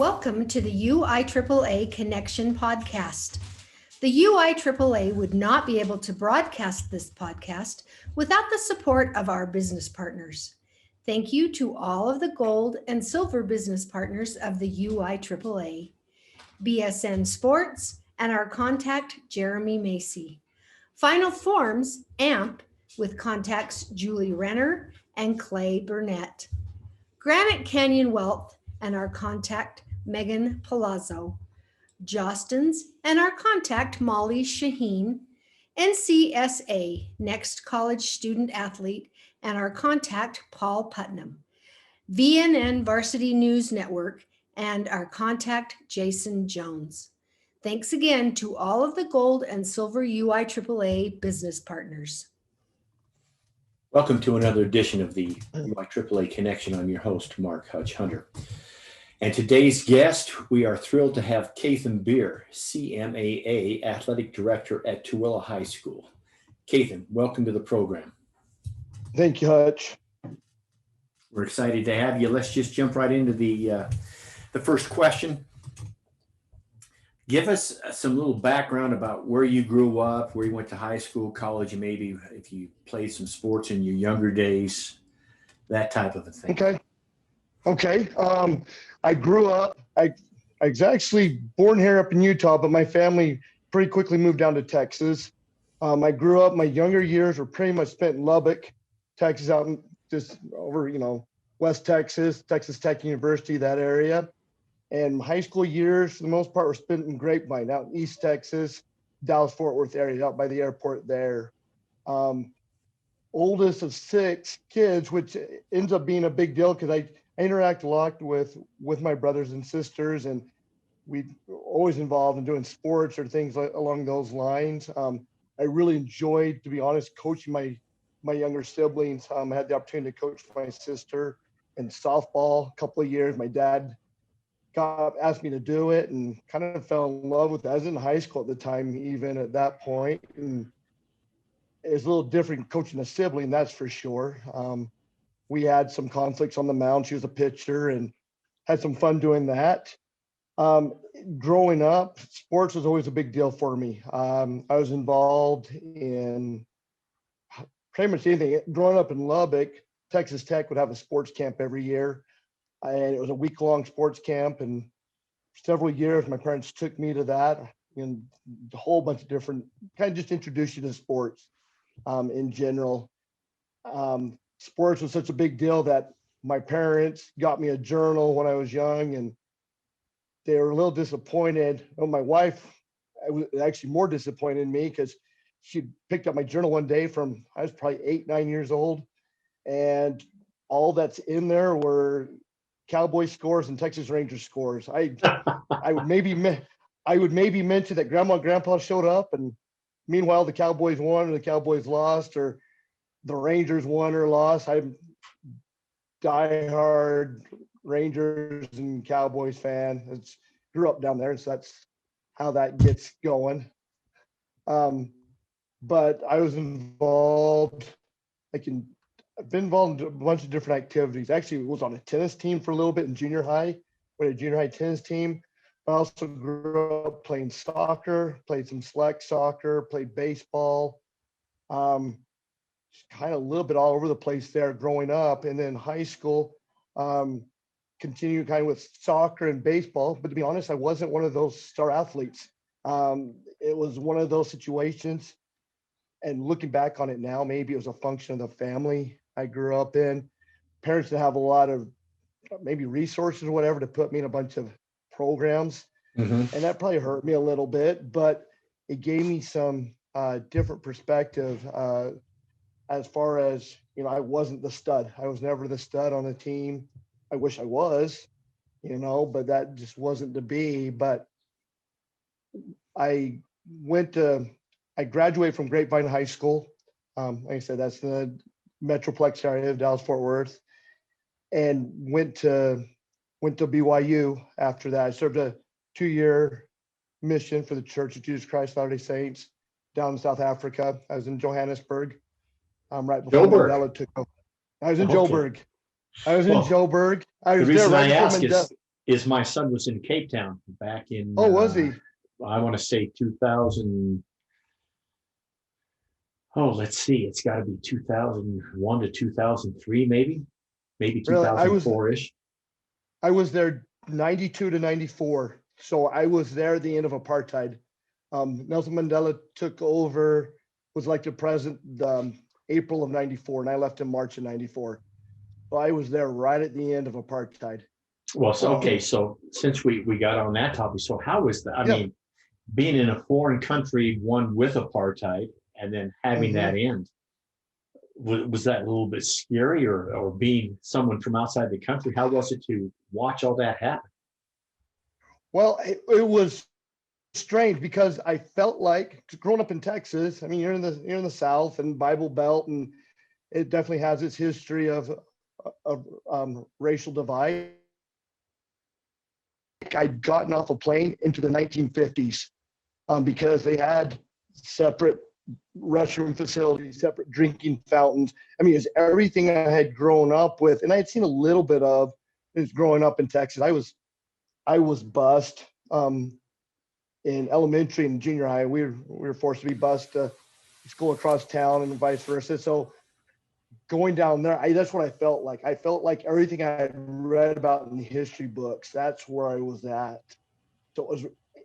Welcome to the UIAAA Connection podcast. The UIAAA would not be able to broadcast this podcast without the support of our business partners. Thank you to all of the gold and silver business partners of the UIAAA, BSN Sports, and our contact, Jeremy Macy. Final Forms, AMP, with contacts Julie Renner and Clay Burnett. Granite Canyon Wealth and our contact, Megan Palazzo. Jostens and our contact, Molly Shaheen. NCSA, Next College Student Athlete, and our contact, Paul Putnam. VNN Varsity News Network and our contact, Jason Jones. Thanks again to all of the gold and silver UIAAA business partners. Welcome to another edition of the UIAAA Connection. I'm your host, Mark Hutch Hunter. And today's guest, we are thrilled to have Catham Beer, CMAA Athletic Director at Tooele High School. Catham, welcome to the program. Thank you, Hutch. We're excited to have you. Let's just jump right into the first question. Give us some little background about where you grew up, where you went to high school, college, and maybe if you played some sports in your younger days, that type of a thing. Okay. I grew up, I was actually born here up in Utah, but my family pretty quickly moved down to Texas. I grew up, my younger years were pretty much spent in Lubbock, Texas, out in just over, West Texas, Texas Tech University, that area. And high school years, for the most part, were spent in Grapevine, out in East Texas, Dallas-Fort Worth area, out by the airport there. Oldest of 6 kids, which ends up being a big deal because I interact a lot with my brothers and sisters, and we always involved in doing sports or things along those lines. I really enjoyed, to be honest, coaching my younger siblings. I had the opportunity to coach my sister in softball a couple of years. My dad asked me to do it and kind of fell in love with it. I was in high school at the time, even at that point, and it was a little different coaching a sibling, that's for sure. We had some conflicts on the mound. She was a pitcher and had some fun doing that. Growing up, sports was always a big deal for me. I was involved in pretty much anything. Growing up in Lubbock, Texas Tech would have a sports camp every year. And it was a week-long sports camp, and several years my parents took me to that, and a whole bunch of different, kind of just introduced you to sports in general. Sports was such a big deal that my parents got me a journal when I was young, and they were a little disappointed. Oh, my wife was actually more disappointed in me because she picked up my journal one day I was probably 8, 9 years old, and all that's in there were Cowboy scores and Texas Rangers scores. I would maybe mention that Grandma and Grandpa showed up, and meanwhile the Cowboys won or the Cowboys lost or the Rangers won or lost. I'm diehard Rangers and Cowboys fan. Grew up down there, so that's how that gets going. But I was involved. I've been involved in a bunch of different activities. Actually, was on a tennis team for a little bit in junior high. We had a junior high tennis team. I also grew up playing soccer, played some select soccer, played baseball. Kind of a little bit all over the place there growing up. And then high school, continued kind of with soccer and baseball. But to be honest, I wasn't one of those star athletes. It was one of those situations. And looking back on it now, maybe it was a function of the family I grew up in. Parents that have a lot of maybe resources or whatever to put me in a bunch of programs. Mm-hmm. And that probably hurt me a little bit, but it gave me some different perspective as far as, I wasn't the stud. I was never the stud on the team. I wish I was, but that just wasn't to be. But I graduated from Grapevine High School. Like I said, that's the Metroplex area of Dallas-Fort Worth, and went to BYU after that. I served a 2-year mission for the Church of Jesus Christ of Latter-day Saints down in South Africa. I was in Johannesburg right before Mandela took over. I was in Joburg. I was in Joburg. I was there right before Mandela. is my son was in Cape Town back in, Oh, was he? I want to say 2000. Oh, let's see. It's got to be 2001 to 2003, maybe Really? 2004-ish. I was there 92 to 94. So I was there at the end of apartheid. Nelson Mandela took over, was elected president April of 94, and I left in March of 94. So I was there right at the end of apartheid. Well, so, okay. So since we got on that topic, so how was that? I Yeah. mean, being in a foreign country, one with apartheid, and then having that end, was that a little bit scary, or being someone from outside the country, how was it to watch all that happen? Well, it was strange because I felt like growing up in Texas. I mean, you're in the South and Bible Belt, and it definitely has its history of racial divide. I'd gotten off a plane into the 1950s because they had separate restroom facilities, separate drinking fountains. I mean, it's everything I had grown up with, and I had seen a little bit of is growing up in Texas. I was bused in elementary and junior high. We were forced to be bused to school across town and vice versa. So going down there, that's what I felt like. I felt like everything I had read about in the history books, that's where I was at. So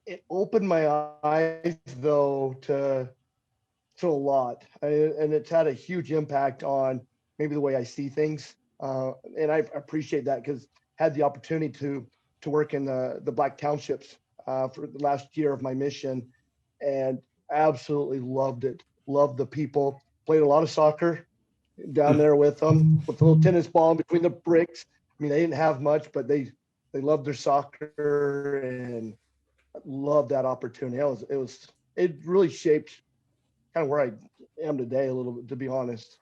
it opened my eyes though to a lot, and it's had a huge impact on maybe the way I see things. And I appreciate that because had the opportunity to work in the Black Townships for the last year of my mission, and absolutely loved it. Loved the people. Played a lot of soccer down there with them, with the little tennis ball in between the bricks. I mean, they didn't have much, but they loved their soccer and loved that opportunity. It really shaped kind of where I am today a little bit, to be honest.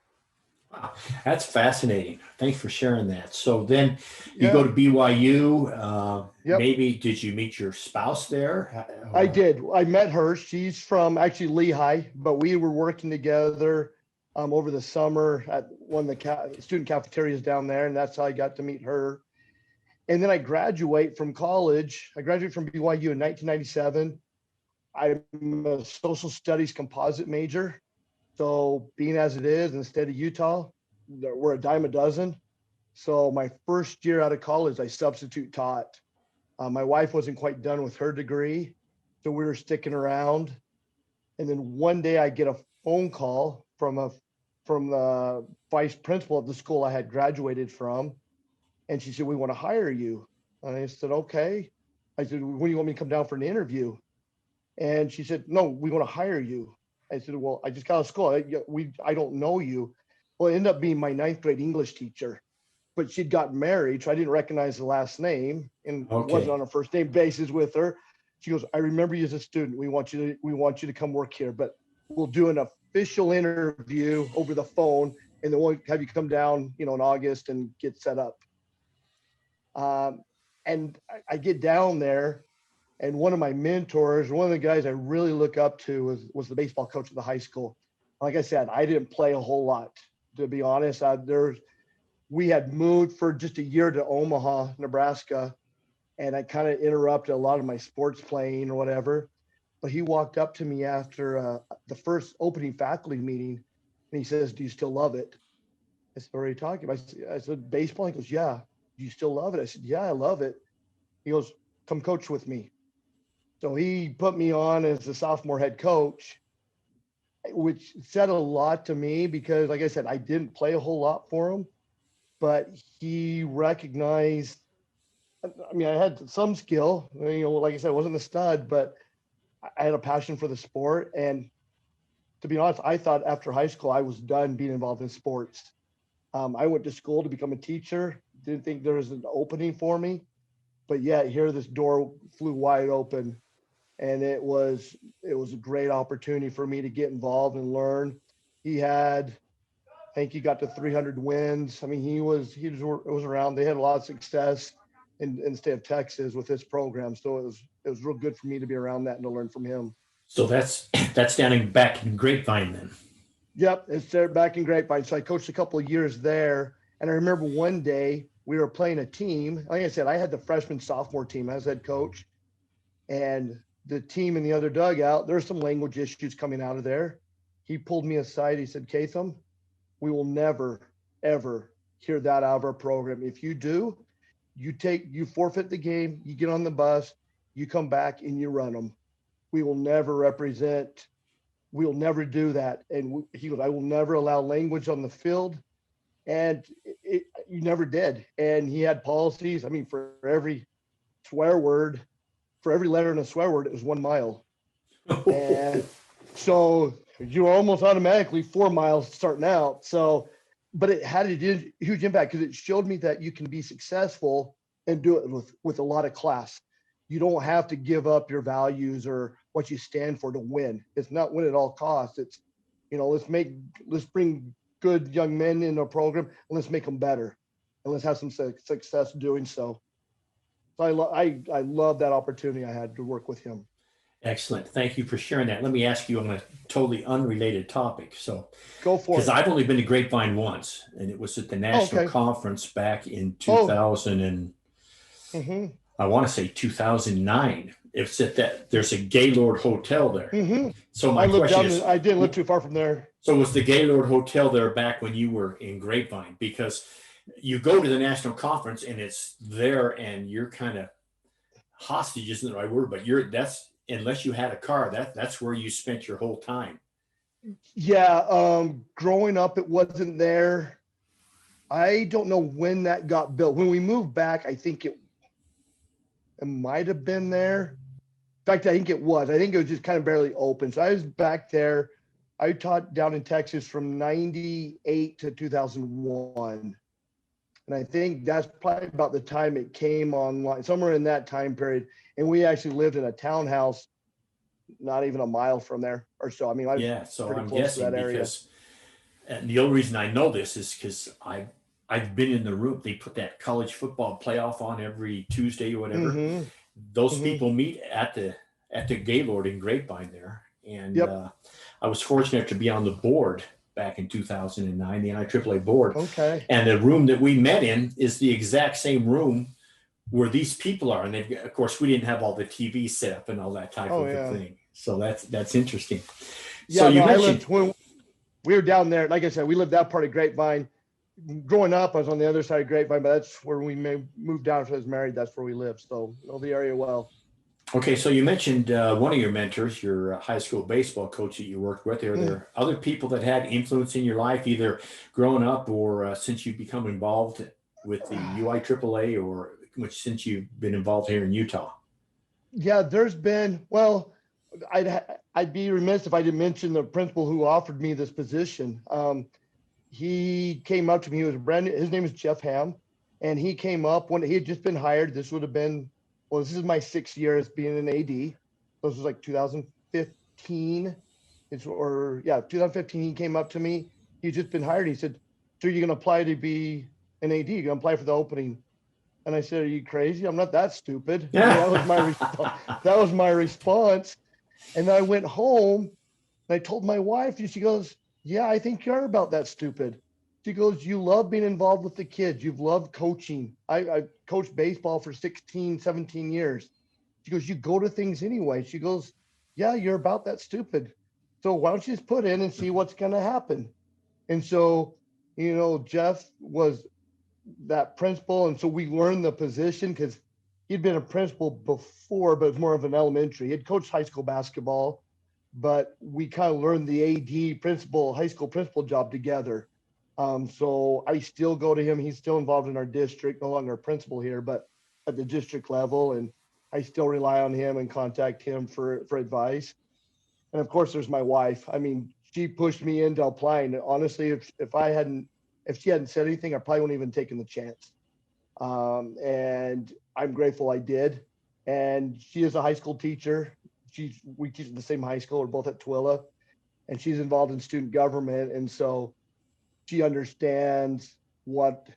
Wow, that's fascinating. Thanks for sharing that. So then you go to BYU. Yep. Maybe did you meet your spouse there? I did. I met her. She's from actually Lehigh, but we were working together over the summer at one of the student cafeterias down there, and that's how I got to meet her. And then I graduate from college. I graduated from BYU in 1997. I'm a social studies composite major. So being as it is in the state of Utah, we're a dime a dozen. So my first year out of college, I substitute taught. My wife wasn't quite done with her degree, so we were sticking around. And then one day I get a phone call from the vice principal of the school I had graduated from. And she said, "We want to hire you." And I said, "Okay." I said, "When do you want me to come down for an interview?" And she said, "No, we want to hire you." I said, "Well, I just got out of school. I don't know you." Well, it ended up being my ninth grade English teacher, but she'd gotten married, so I didn't recognize the last name and wasn't on a first name basis with her. She goes, "I remember you as a student. We want you to come work here, but we'll do an official interview over the phone, and then we'll have you come down, in August and get set up." And I get down there, and one of my mentors, one of the guys I really look up to was the baseball coach at the high school. Like I said, I didn't play a whole lot, to be honest. We had moved for just a year to Omaha, Nebraska, and I kind of interrupted a lot of my sports playing or whatever. But he walked up to me after the first opening faculty meeting, and he says, "Do you still love it?" I said, "What are you talking about?" I said, "Baseball." He goes, "Yeah." "Do you still love it?" I said, "Yeah, I love it." He goes, "Come coach with me." So he put me on as the sophomore head coach, which said a lot to me because, like I said, I didn't play a whole lot for him, but he recognized, I mean, I had some skill, like I said, I wasn't a stud, but I had a passion for the sport. And to be honest, I thought after high school, I was done being involved in sports. I went to school to become a teacher, didn't think there was an opening for me, but yet here this door flew wide open. And it was a great opportunity for me to get involved and learn. I think he got to 300 wins. I mean, he was around. They had a lot of success in the state of Texas with his program. So it was real good for me to be around that and to learn from him. So that's standing back in Grapevine then. Yep, it's there back in Grapevine. So I coached a couple of years there, and I remember one day we were playing a team. Like I said, I had the freshman sophomore team as head coach, and the team in the other dugout, there's some language issues coming out of there. He pulled me aside. He said, Catham, we will never, ever hear that out of our program. If you do, you forfeit the game, you get on the bus, you come back and you run them. We will never represent, we will never do that. And he goes, I will never allow language on the field. And you never did. And he had policies. I mean, for every swear word, for every letter in a swear word, it was 1 mile. And so you're almost automatically 4 miles starting out. So, but it had a huge impact because it showed me that you can be successful and do it with a lot of class. You don't have to give up your values or what you stand for to win. It's not win at all costs. It's, let's bring good young men in a program and let's make them better and let's have some success doing so. So I love that opportunity I had to work with him. Excellent. Thank you for sharing that. Let me ask you on a totally unrelated topic. So, go for it. Because I've only been to Grapevine once, and it was at the national conference back in 2000 and I want to say 2009. It's at that there's a Gaylord Hotel there. So my question is, I didn't live too far from there. So was the Gaylord Hotel there back when you were in Grapevine? Because you go to the national conference and it's there, and you're kind of hostage isn't the right word, but that's unless you had a car, that's where you spent your whole time. Yeah, growing up, it wasn't there. I don't know when that got built. When we moved back, I think it might have been there. In fact, I think it was. I think it was just kind of barely open. So I was back there. I taught down in Texas from 98 to 2001. And I think that's probably about the time it came online, somewhere in that time period. And we actually lived in a townhouse not even a mile from there or so. I mean, so I'm guessing because, and the only reason I know this is because I've been in the room. They put that college football playoff on every Tuesday or whatever. Those people meet at the Gaylord in Grapevine there. And I was fortunate to be on the board back in 2009, the NIAAA board. And the room that we met in is the exact same room where these people are. And of course, we didn't have all the TV set up and all that type of thing. So that's interesting. So you mentioned when we were down there, like I said, we lived that part of Grapevine. Growing up, I was on the other side of Grapevine, but that's where we moved down. After I was married, that's where we lived. So I know the area well. Okay, so you mentioned one of your mentors, your high school baseball coach that you worked with. Are there other people that had influence in your life, either growing up or since you've become involved with the UIAAA or since you've been involved here in Utah? Yeah, there's been, well, I'd be remiss if I didn't mention the principal who offered me this position. He came up to me. He was his name is Jeff Ham, and he came up when he had just been hired. This would have been, this is my 6th year as being an AD. This was like 2015. 2015. He came up to me. He'd just been hired. He said, "So you're going to apply to be an AD? You're going to apply for the opening?" And I said, "Are you crazy? I'm not that stupid." That was my response. That was my response. And I went home and I told my wife, and she goes, "Yeah, I think you're about that stupid." She goes, "You love being involved with the kids. You've loved coaching. I coached baseball for 16, 17 years. She goes, "You go to things anyway." She goes, "Yeah, you're about that stupid. So why don't you just put in and see what's going to happen?" And so, Jeff was that principal. And so we learned the position because he'd been a principal before, but it's more of an elementary. He'd coached high school basketball, but we kind of learned the AD high school principal job together. So I still go to him. He's still involved in our district, no longer a principal here, but at the district level. And I still rely on him and contact him for advice. And of course, there's my wife. I mean, she pushed me into applying. Honestly, if she hadn't said anything, I probably wouldn't even taken the chance. And I'm grateful I did. And she is a high school teacher. We teach at the same high school. We're both at Twilla, and she's involved in student government. And so she understands what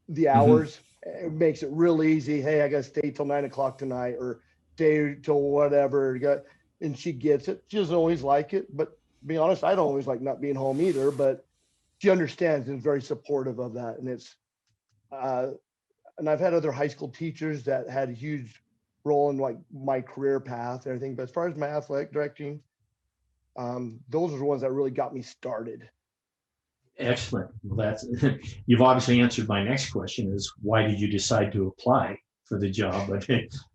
the hours. It makes it real easy. Hey, I got to stay till 9 o'clock tonight, or stay till whatever. And she gets it. She doesn't always like it, but to be honest, I don't always like not being home either, but she understands and is very supportive of that. And And I've had other high school teachers that had a huge role in like my career path and everything. But as far as my athletic directing, those are the ones that really got me started. Excellent. Well, that's you've obviously answered my next question: is why did you decide to apply for the job? But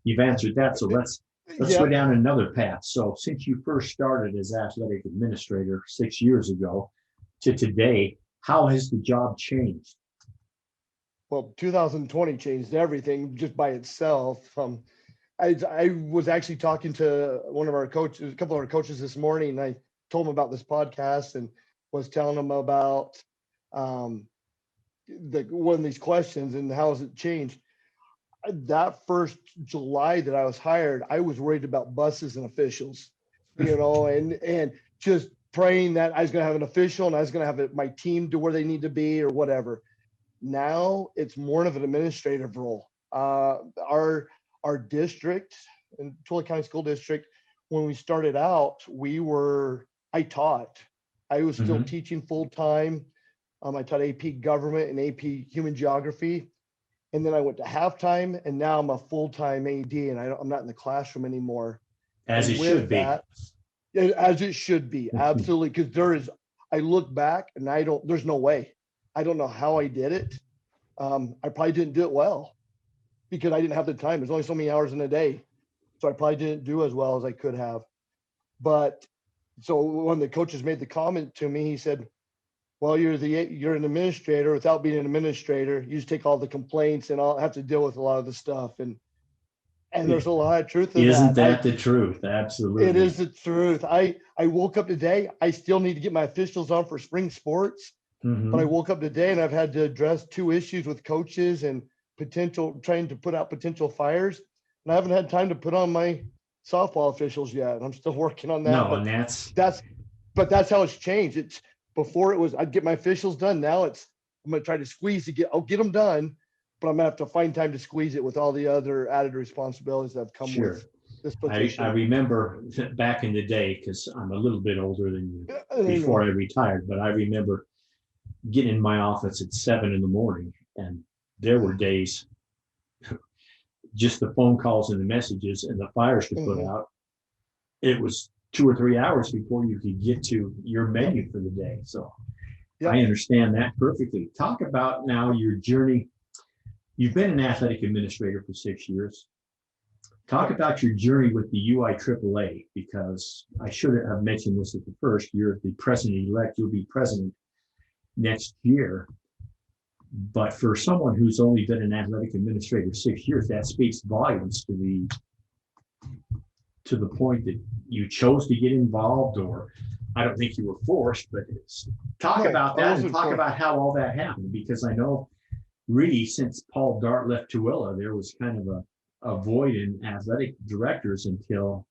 you've answered that. So let's go Yep. down another path. So since you first started as athletic administrator 6 years ago to today, how has the job changed? Well, 2020 changed everything just by itself. I was actually talking to one of our coaches, a couple of our coaches this morning, and I told them about this podcast and was telling them about one of these questions and how has it changed. That first July that I was hired, I was worried about buses and officials, and just praying that I was going to have an official and I was going to have my team to where they need to be or whatever. Now it's more of an administrative role. Our district, in Tulare County School District, when we started out, I taught. I was still teaching full time. I taught AP Government and AP Human Geography. And then I went to halftime, and now I'm a full-time AD, and I'm not in the classroom anymore. As it should be. As it should be, absolutely. Because I look back and there's no way. I don't know how I did it. I probably didn't do it well because I didn't have the time. There's only so many hours in a day. So I probably didn't do as well as I could have. But so when the coaches made the comment to me, he said, well, you're an administrator. Without being an administrator, you just take all the complaints and I'll have to deal with a lot of the stuff. And there's a lot of truth in that. Isn't that the truth? Absolutely. It is the truth. I woke up today. I still need to get my officials on for spring sports. But I woke up today and I've had to address 2 issues with coaches and trying to put out potential fires. And I haven't had time to put on my softball officials yet. I'm still working on that. No, but and that's how it's changed. Before it was, I'd get my officials done. Now I'm going to try to squeeze I'll get them done, but I'm going to have to find time to squeeze it with all the other added responsibilities that have come with this position. I remember back in the day, because I'm a little bit older than you, before I retired, but I remember getting in my office at 7 a.m. and there were days, just the phone calls and the messages and the fires to put out. It was 2 or 3 hours before you could get to your menu for the day. So I understand that perfectly. Talk about now your journey. You've been an athletic administrator for 6 years. Talk about your journey with the UIAAA, because I should have mentioned this at the first. You're the president-elect. You'll be president next year. But for someone who's only been an athletic administrator 6 years, that speaks volumes to the point that you chose to get involved, or I don't think you were forced, but talk about that and talk about how all that happened, because I know really since Paul Dart left Tooele, there was kind of a void in athletic directors until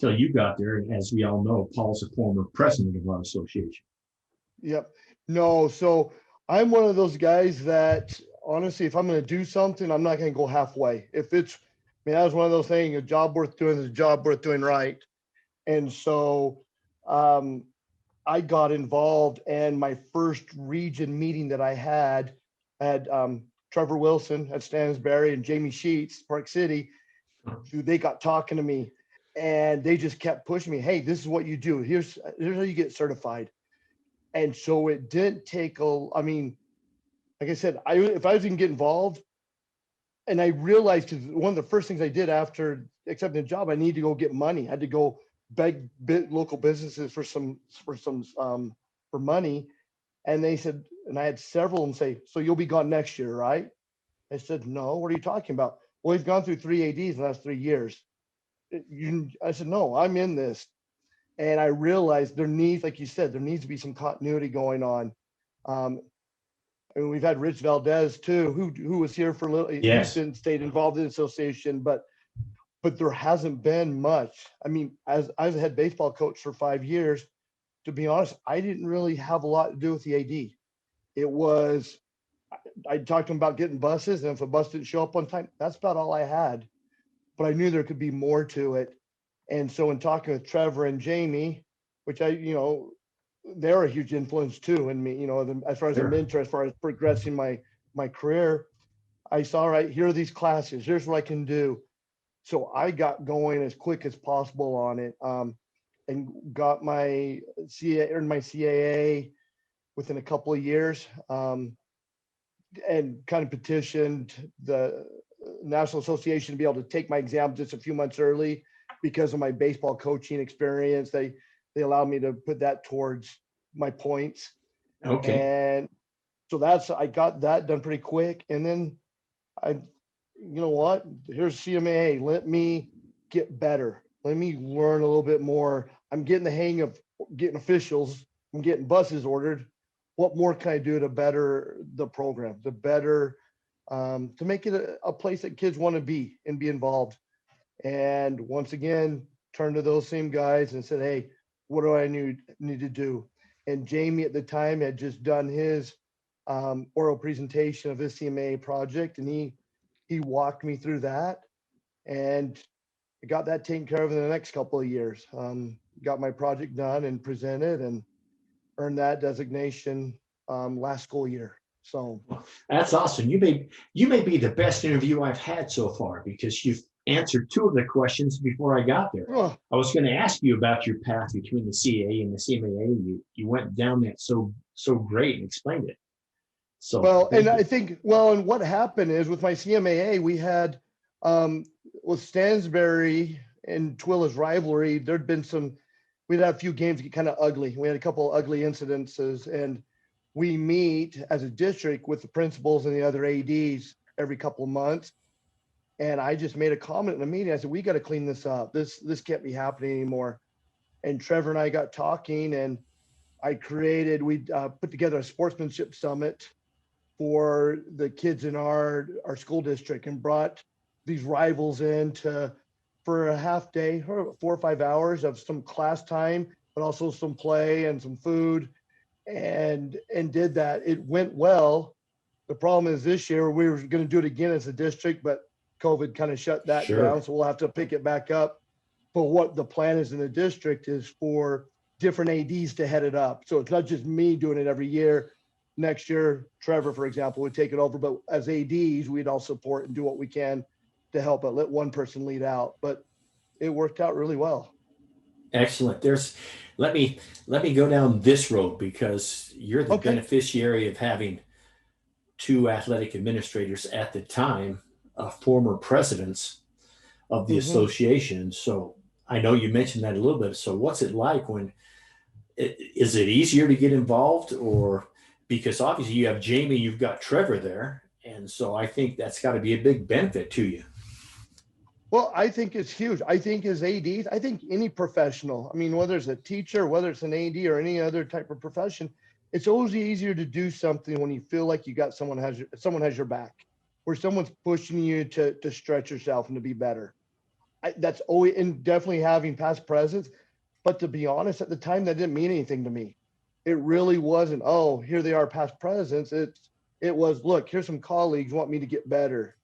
you got there. And as we all know, Paul's a former president of our association. Yep. No, so I'm one of those guys that honestly, if I'm going to do something, I'm not going to go halfway. That was one of those things, a job worth doing is a job worth doing right. And so I got involved, and my first region meeting that I had Trevor Wilson at Stansbury and Jamie Sheets, Park City, who they got talking to me, and they just kept pushing me. Hey, this is what you do. Here's how you get certified. And so it didn't take like I said, if I was going to get involved, and I realized, because one of the first things I did after accepting the job, I needed to go get money. I had to go beg local businesses for money. And they said, and I had several of them say, so you'll be gone next year, right? I said, no, what are you talking about? Well, we've gone through 3 ADs in the last 3 years. I said, no, I'm in this. And I realized like you said, there needs to be some continuity going on. We've had Rich Valdez too, who was here for a little. Yes. He's stayed involved in the association, but there hasn't been much. As I was a head baseball coach for 5 years, to be honest, I didn't really have a lot to do with the AD. It was, I talked to him about getting buses, and if a bus didn't show up on time, that's about all I had. But I knew there could be more to it. And so in talking with Trevor and Jamie, which they're a huge influence too in me, as far as a mentor, as far as progressing my career. I saw, right, here are these classes, here's what I can do. So I got going as quick as possible on it, and got my earned my CAA within a couple of years, and kind of petitioned the National Association to be able to take my exam just a few months early because of my baseball coaching experience. They allowed me to put that towards my points. Okay. And so I got that done pretty quick. And then you know what? Here's CMAA. Let me get better. Let me learn a little bit more. I'm getting the hang of getting officials. I'm getting buses ordered. What more can I do to better the program, to make it a place that kids want to be and be involved? And once again, turned to those same guys and said, hey, what do I need to do? And Jamie at the time had just done his oral presentation of his CMA project, and he walked me through that, and I got that taken care of in the next couple of years. Got my project done and presented and earned that designation last school year. So That's awesome. You may be the best interview I've had so far because you've answered two of the questions before I got there. I was going to ask you about your path between the CAA and the CMAA. You went down that so great and explained it. So well, and I think, and what happened is with my CMAA, we had with Stansbury and Twilla's rivalry, we'd had a few games get kind of ugly. We had a couple of ugly incidences, and we meet as a district with the principals and the other ADs every couple of months. And I just made a comment in a meeting. I said, we got to clean this up. This can't be happening anymore. And Trevor and I got talking, and we put together a sportsmanship summit for the kids in our school district, and brought these rivals in for a half day, 4 or 5 hours of some class time, but also some play and some food, and did that. It went well. The problem is this year we were going to do it again as a district, but COVID kind of shut that down. So we'll have to pick it back up. But what the plan is in the district is for different ADs to head it up. So it's not just me doing it every year. Next year, Trevor, for example, would take it over, but as ADs, we'd all support and do what we can to help it. Let one person lead out, but it worked out really well. Excellent. Let me go down this road because you're the beneficiary of having two athletic administrators at the time, former presidents of the association. So I know you mentioned that a little bit. So what's it like is it easier to get involved, or because obviously you have Jamie, you've got Trevor there. And so I think that's got to be a big benefit to you. Well, I think it's huge. I think as ADs, I think any professional, I mean, whether it's a teacher, whether it's an AD or any other type of profession, it's always easier to do something when you feel like you got someone has your back, where someone's pushing you to stretch yourself and to be better. That's always, and definitely having past presidents. But to be honest, at the time, that didn't mean anything to me. It really wasn't, oh, here they are, past presidents. It was, look, here's some colleagues want me to get better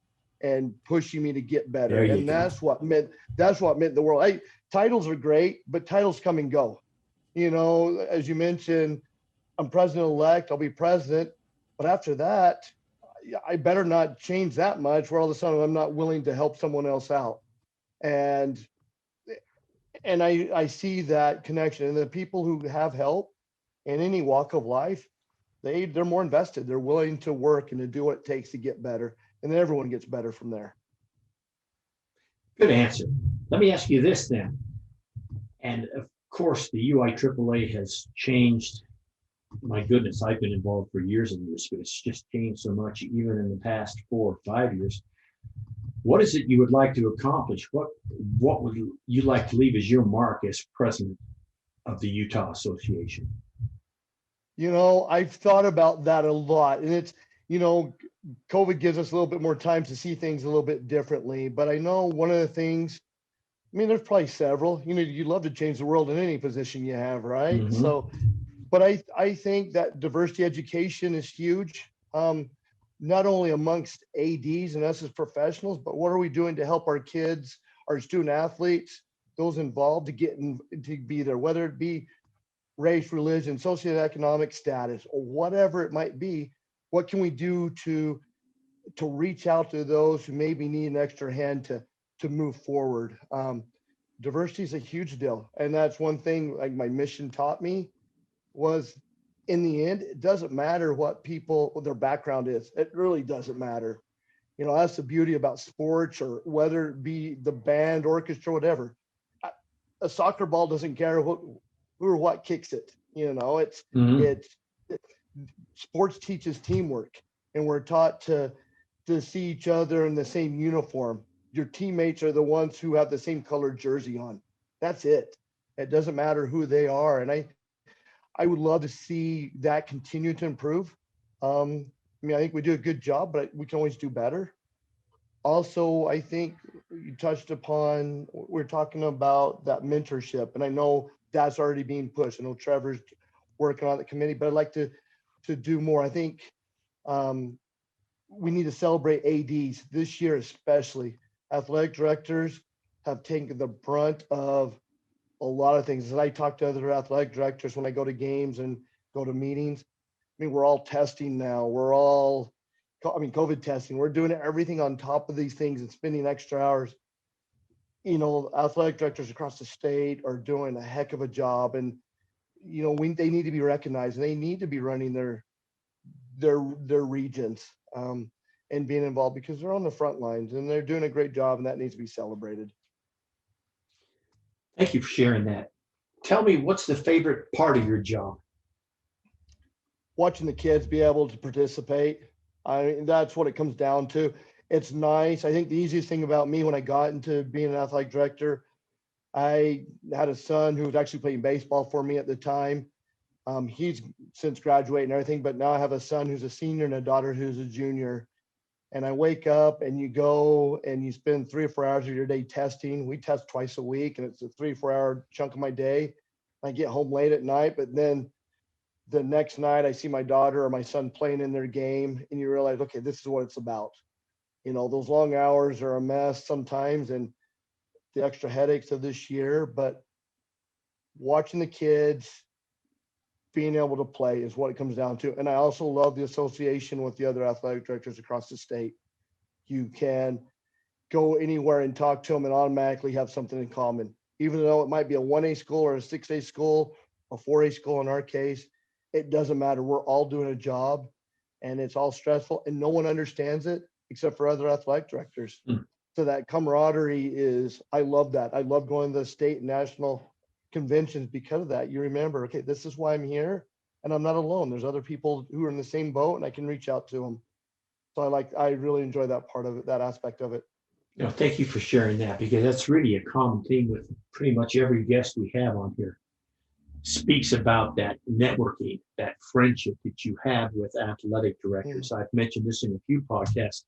and pushing me to get better. And that's what meant the world. Titles are great, but titles come and go. You know, as you mentioned, I'm president-elect, I'll be president. But after that, I better not change that much where all of a sudden I'm not willing to help someone else out. And I see that connection. And the people who have help in any walk of life, they're more invested. They're willing to work and to do what it takes to get better. And then everyone gets better from there. Good answer. Let me ask you this then. And of course, the UIAAA has changed. My goodness, I've been involved for years and years, but it's just changed so much, even in the past 4 or 5 years. What is it you would like to accomplish? What would you like to leave as your mark as president of the Utah Association? You know, I've thought about that a lot, and it's, you know, COVID gives us a little bit more time to see things a little bit differently. But I know one of the things, I mean, there's probably several, you know, you'd love to change the world in any position you have, right? Mm-hmm. So, but I think that diversity education is huge, not only amongst ADs and us as professionals, but what are we doing to help our kids, our student athletes, those involved to be there, whether it be race, religion, socioeconomic status, or whatever it might be. What can we do to to reach out to those who maybe need an extra hand to move forward. Diversity is a huge deal. And that's one thing like my mission taught me was, in the end, it doesn't matter what their background is. It really doesn't matter. That's the beauty about sports, or whether it be the band, orchestra, whatever. A soccer ball doesn't care who or what kicks it. It's sports teaches teamwork, and we're taught to see each other in the same uniform. Your teammates are the ones who have the same colored jersey on. That's it. It doesn't matter who they are. And I would love to see that continue to improve. I think we do a good job, but we can always do better. Also, I think you touched upon, we're talking about that mentorship, and I know that's already being pushed. I know Trevor's working on the committee, but I'd like to do more. I think we need to celebrate ADs this year, especially. Athletic directors have taken the brunt of a lot of things. As I talk to other athletic directors when I go to games and go to meetings, we're all testing now. We're all, COVID testing. We're doing everything on top of these things and spending extra hours. Athletic directors across the state are doing a heck of a job, and they need to be recognized, and they need to be running their regions and being involved, because they're on the front lines and they're doing a great job, and that needs to be celebrated. Thank you for sharing that. Tell me, what's the favorite part of your job? Watching the kids be able to participate. That's what it comes down to. It's nice. I think the easiest thing about me when I got into being an athletic director, I had a son who was actually playing baseball for me at the time. He's since graduated and everything, but now I have a son who's a senior and a daughter who's a junior. And I wake up and you go and you spend 3 or 4 hours of your day testing. We test twice a week, and it's a 3 or 4 hour chunk of my day. I get home late at night, but then the next night I see my daughter or my son playing in their game, and you realize, okay, this is what it's about. Those long hours are a mess sometimes, and the extra headaches of this year, but watching the kids being able to play is what it comes down to. And I also love the association with the other athletic directors across the state. You can go anywhere and talk to them and automatically have something in common, even though it might be a 1A school or a 6A school, a 4A school in our case. It doesn't matter. We're all doing a job, and it's all stressful, and no one understands it except for other athletic directors. So that camaraderie I love that. I love going to the state and national conventions because of that. You remember, okay, this is why I'm here, and I'm not alone. There's other people who are in the same boat, and I can reach out to them. So I really enjoy that part of it, that aspect of it. Thank you for sharing that, because that's really a common theme with pretty much every guest we have on here. Speaks about that networking, that friendship that you have with athletic directors. I've mentioned this in a few podcasts.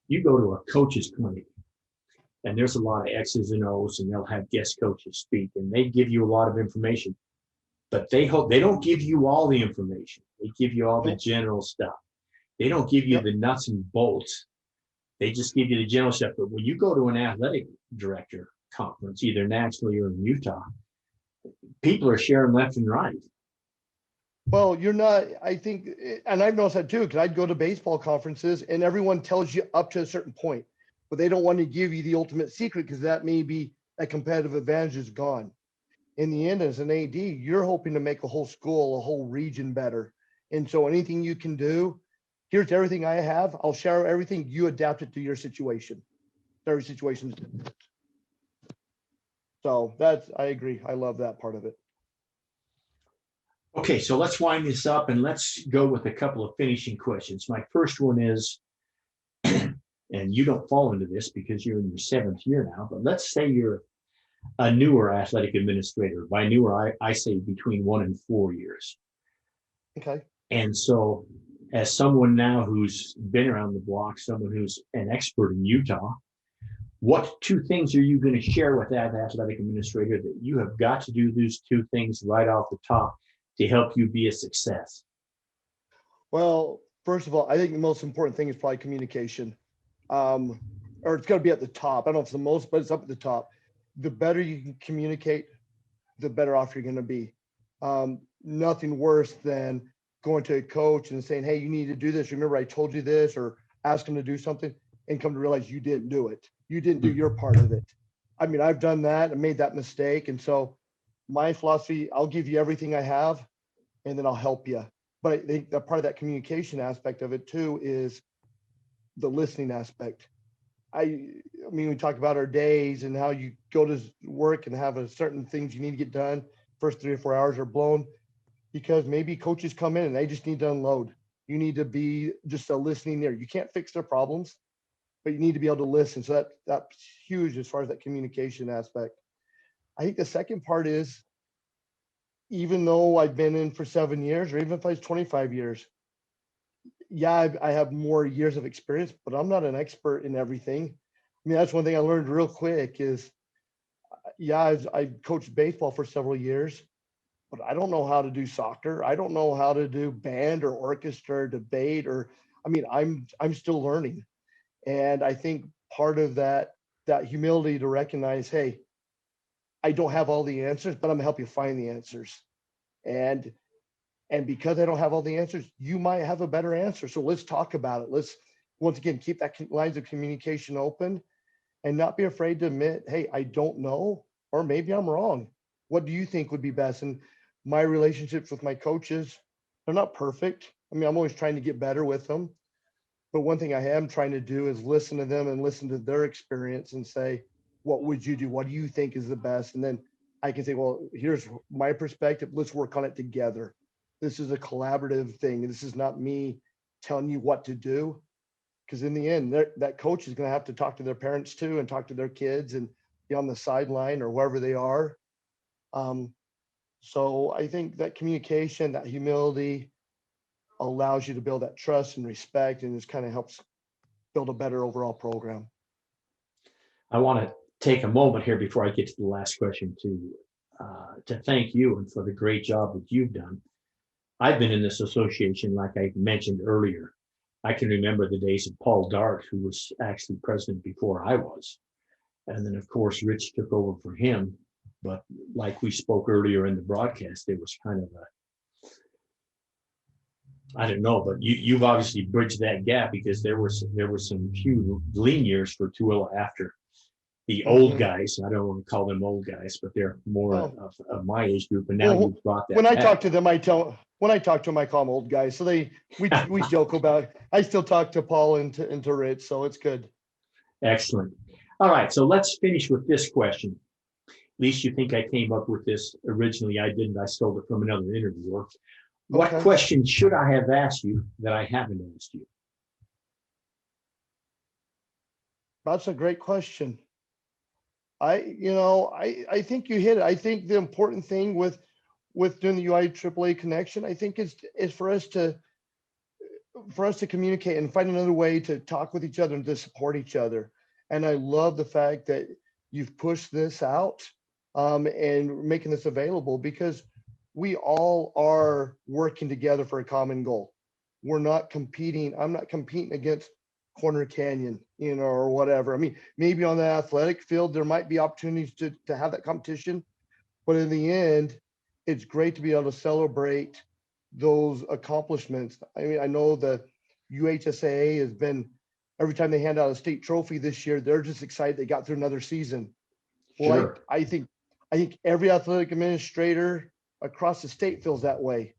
You go to a coach's clinic, and there's a lot of X's and O's, and they'll have guest coaches speak, and they give you a lot of information, but they don't give you all the information. They give you all the general stuff. They don't give you the nuts and bolts. They just give you the general stuff. But when you go to an athletic director conference, either nationally or in Utah, people are sharing left and right. Well, you're not, I think, and I've noticed that too, because I'd go to baseball conferences and everyone tells you up to a certain point, but they don't want to give you the ultimate secret, because that may be a competitive advantage is gone. In the end, as an AD, you're hoping to make a whole school, a whole region better. And so anything you can do, here's everything I have. I'll share everything. You adapt it to your situation. Every situation is different. So I agree. I love that part of it. Okay, so let's wind this up and let's go with a couple of finishing questions. My first one is, and you don't fall into this because you're in your 7th year now, but let's say you're a newer athletic administrator. By newer, I say between 1 and 4 years. Okay. And so as someone now who's been around the block, someone who's an expert in Utah, what 2 things are you going to share with that athletic administrator that you have got to do these 2 things right off the top to help you be a success? Well, first of all, I think the most important thing is probably communication. Or it's got to be at the top. I don't know if it's the most, but it's up at the top. The better you can communicate, the better off you're going to be. Nothing worse than going to a coach and saying, hey, you need to do this. Remember, I told you this, or ask them to do something and come to realize you didn't do it. You didn't do your part of it. I mean, I've done that and made that mistake. And so my philosophy, I'll give you everything I have and then I'll help you. But I think that part of that communication aspect of it too is the listening aspect. I mean, we talk about our days and how you go to work and have a certain things you need to get done. First 3 or 4 hours are blown because maybe coaches come in and they just need to unload. You need to be just a listening ear. You can't fix their problems, but you need to be able to listen. So that's huge as far as that communication aspect. I think the second part is, even though I've been in for 7 years, or even if I was 25 years, yeah, I have more years of experience, but I'm not an expert in everything. I mean, that's one thing I learned real quick is, yeah, I coached baseball for several years, but I don't know how to do soccer. I don't know how to do band or orchestra or debate, or, I mean, I'm still learning. And I think part of that humility to recognize, hey, I don't have all the answers, but I'm gonna help you find the answers. And and because I don't have all the answers, you might have a better answer. So let's talk about it. Let's once again keep that lines of communication open and not be afraid to admit, hey, I don't know, or maybe I'm wrong. What do you think would be best? And my relationships with my coaches, they're not perfect. I mean, I'm always trying to get better with them. But one thing I am trying to do is listen to them and listen to their experience and say, what would you do? What do you think is the best? And then I can say, well, here's my perspective. Let's work on it together. This is a collaborative thing. This is not me telling you what to do. Because in the end, that coach is going to have to talk to their parents too and talk to their kids and be on the sideline or wherever they are. Um, so I think that communication, that humility allows you to build that trust and respect, and just kind of helps build a better overall program. I want to take a moment here before I get to the last question to thank you and for the great job that you've done. I've been in this association, like I mentioned earlier. I can remember the days of Paul Dart, who was actually president before I was. And then, of course, Rich took over for him. But like we spoke earlier in the broadcast, it was kind of I don't know, but you've obviously bridged that gap, because there were some few lean years for Tooele after the old guys. I don't want to call them old guys, but they're more of my age group. And now you've brought that when I back. talk to them, I call them, I call them old guys. So we joke about it. I still talk to Paul and to Rich, so it's good. Excellent. All right, so let's finish with this question. At least you think I came up with this originally. I didn't. I stole it from another interviewer. What question should I have asked you that I haven't asked you? That's a great question. I think you hit it. I think the important thing with doing the UIAAA connection, I think is for us to communicate and find another way to talk with each other and to support each other. And I love the fact that you've pushed this out and making this available, because we all are working together for a common goal. We're not competing. I'm not competing against Corner Canyon, or whatever. I mean, maybe on the athletic field, there might be opportunities to have that competition, but in the end, it's great to be able to celebrate those accomplishments. I mean, I know the UHSAA has been, every time they hand out a state trophy this year, they're just excited they got through another season. Well, Sure. I think every athletic administrator across the state feels that way.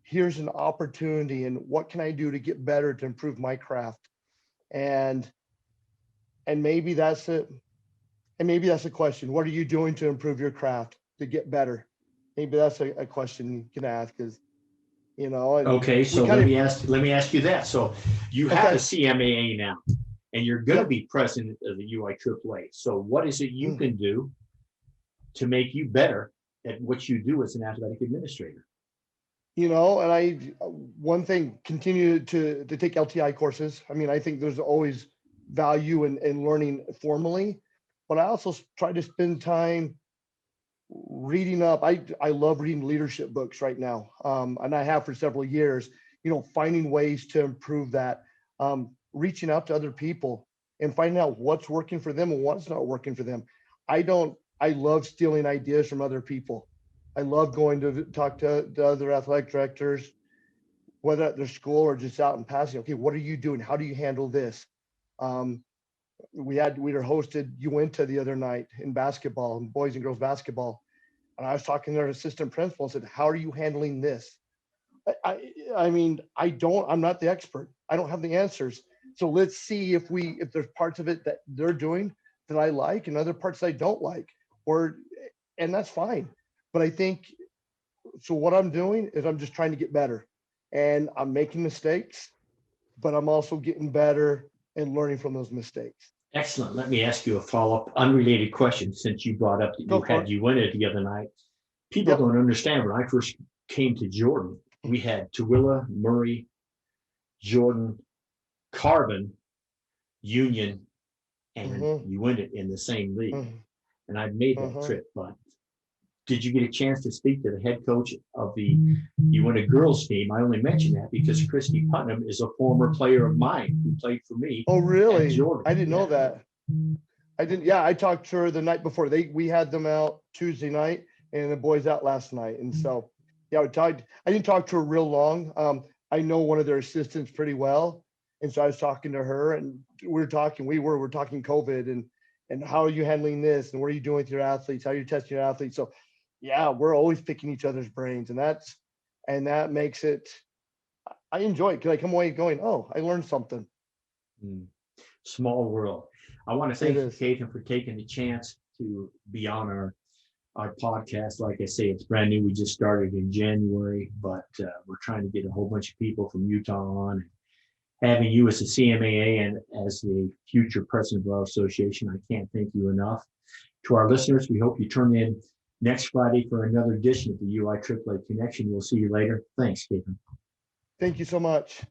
Here's an opportunity, and what can I do to get better, to improve my craft? And maybe that's it. And maybe that's a question. What are you doing to improve your craft, to get better? Maybe that's a question you can ask, is, and Okay, so let me ask you that. So you have a CMAA now, and you're going to be president of the UIAAA. So what is it you can do to make you better at what you do as an athletic administrator? And one thing, continue to take LTI courses. I mean, I think there's always value in learning formally, but I also try to spend time reading up. I love reading leadership books right now, and I have for several years. Finding ways to improve that, reaching out to other people and finding out what's working for them and what's not working for them. I love stealing ideas from other people. I love going to talk to the other athletic directors, whether at their school or just out in passing. Okay, what are you doing? How do you handle this? We were hosted Uinta the other night in basketball, boys and girls basketball. And I was talking to their assistant principal and said, how are you handling this? I mean, I'm not the expert. I don't have the answers. So let's see if there's parts of it that they're doing that I like and other parts that I don't like, and that's fine. But I think, so what I'm doing is I'm just trying to get better, and I'm making mistakes, but I'm also getting better and learning from those mistakes. Excellent. Let me ask you a follow-up unrelated question, since you brought up that you went it the other night. People don't understand. When I first came to Jordan, we had Tooele, Murray, Jordan, Carbon, Union, and Uinta in the same league. And I made that trip, but did you get a chance to speak to the head coach of the Uinta girls team? I only mention that because Christy Putnam is a former player of mine who played for me. Oh, really? At Jordan. I didn't know that. I didn't. Yeah, I talked to her the night before. We had them out Tuesday night, and the boys out last night. And so, yeah, I didn't talk to her real long. I know one of their assistants pretty well, and so I was talking to her, and we were talking COVID and how are you handling this, and what are you doing with your athletes? How are you testing your athletes? So, yeah, we're always picking each other's brains, and that makes it. I enjoy it because I come away going, oh, I learned something. Small world. I want to thank you, Catham, for taking the chance to be on our podcast. Like I say, it's brand new. We just started in January, but we're trying to get a whole bunch of people from Utah on. Having you as a CMAA and as the future president of our association, I can't thank you enough. To our listeners, we hope you turn in next Friday for another edition of the UIAAA Connection. We'll see you later. Thanks, Catham. Thank you so much.